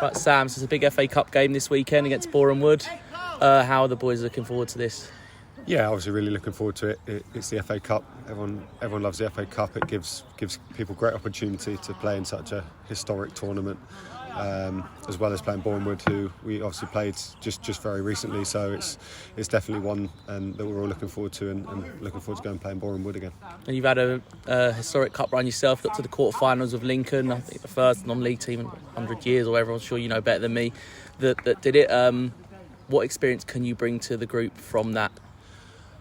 Right, Sam, so it's a big FA Cup game this weekend against Boreham Wood. How are the boys looking forward to this? Yeah, obviously really looking forward to it. It's the FA Cup. Everyone loves the FA Cup. It gives people great opportunity to play in such a historic tournament, as well as playing Boreham Wood, who we obviously played just very recently. So it's definitely one that we're all looking forward to, and looking forward to going and playing Boreham Wood again. And you've had a historic cup run yourself. Got to the quarterfinals of Lincoln. I think the first non-league team in 100 years or whatever. I'm sure you know better than me that did it. What experience can you bring to the group from that?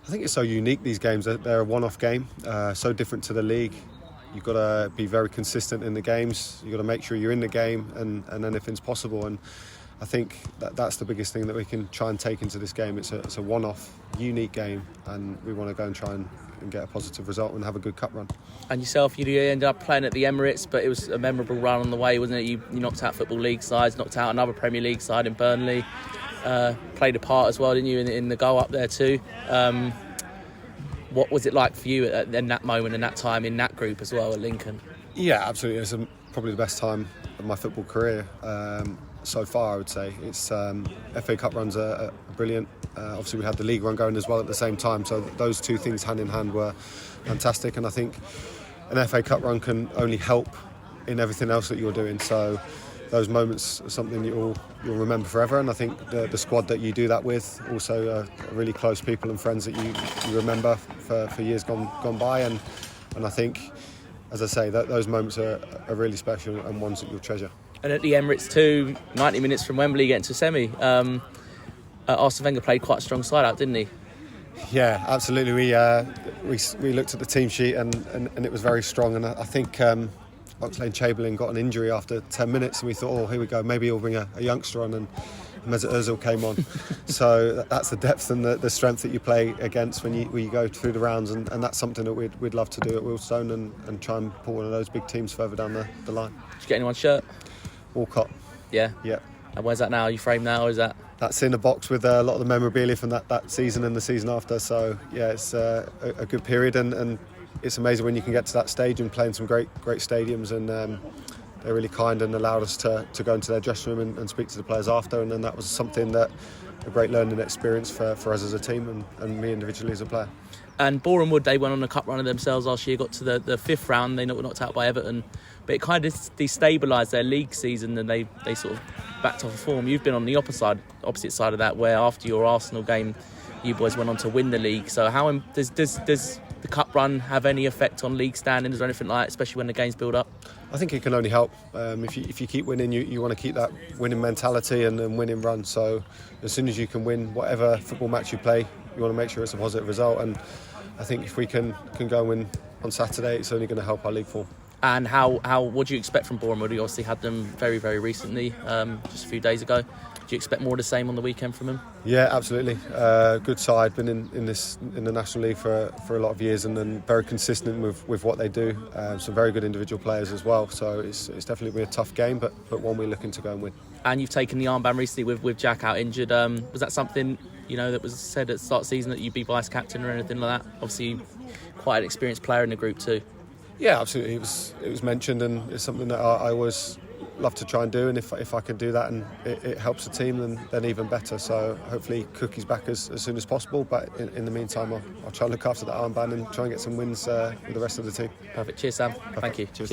I think it's so unique, these games. They're a one-off game, so different to the league. You've got to be very consistent in the games. You've got to make sure you're in the game and anything's possible. And I think that's the biggest thing that we can try and take into this game. It's a one-off, unique game, and we want to go and try and get a positive result and have a good cup run. And yourself, you ended up playing at the Emirates, but it was a memorable run on the way, wasn't it? You knocked out Football League sides, knocked out another Premier League side in Burnley. Played a part as well, didn't you, in the goal up there too? What was it like for you in that moment and that time in that group as well at Lincoln? Yeah, absolutely. It's probably the best time of my football career so far, I would say. It's FA Cup runs are brilliant. Obviously, we had the league run going as well at the same time, so those two things hand in hand were fantastic. And I think an FA Cup run can only help in everything else that you're doing. So those moments are something you'll remember forever, and I think the squad that you do that with also are really close people and friends that you remember for years gone by, and I think, as I say, those moments are really special and ones that you'll treasure. And at the Emirates too, 90 minutes from Wembley getting to a semi, Arsene Wenger played quite a strong side out, didn't he? Yeah, absolutely. We looked at the team sheet and it was very strong, and I think Oxlade-Chamberlain got an injury after 10 minutes, and we thought, oh, here we go, maybe he'll bring a youngster on, and Mesut Ozil came on. So that's the depth and the strength that you play against when you go through the rounds, and that's something that we'd love to do at Wealdstone and try and pull one of those big teams further down the line. Did you get anyone's shirt? Walcott. Yeah? Yeah. And where's that now? Are you framed now, or is that? That's in a box with a lot of the memorabilia from that season and the season after. So yeah, it's a good period, and it's amazing when you can get to that stage and play in some great stadiums, and they're really kind and allowed us to go into their dressing room and speak to the players after, and then that was something that a great learning experience for us as a team and me individually as a player. And Boreham Wood, they went on a cup run of themselves last year, got to the fifth round, they were knocked out by Everton, but it kind of destabilised their league season, and they sort of backed off of form. You've been on the opposite side of that, where after your Arsenal game you boys went on to win the league. So how does the cup run have any effect on league standings or anything like that, especially when the games build up? I think it can only help. If you keep winning, you want to keep that winning mentality and winning run. So as soon as you can win whatever football match you play, you want to make sure it's a positive result. And I think if we can go and win on Saturday, it's only going to help our league form. And what do you expect from Boreham Wood? You obviously had them very, very recently, just a few days ago. Do you expect more of the same on the weekend from them? Yeah, absolutely. Good side, been in the National League for a lot of years, and then very consistent with what they do. Some very good individual players as well. So it's definitely been a tough game, but one we're looking to go and win. And you've taken the armband recently with Jack out injured. Was that something that was said at the start of the season, that you'd be vice captain or anything like that? Obviously, quite an experienced player in the group too. Yeah, absolutely. It was mentioned, and it's something that I always love to try and do, and if I can do that and it helps the team, then even better. So hopefully Cookie's back as soon as possible, but in the meantime I'll try and look after that armband and try and get some wins with the rest of the team. Perfect. Cheers, Sam. Perfect. Thank you. Cheers.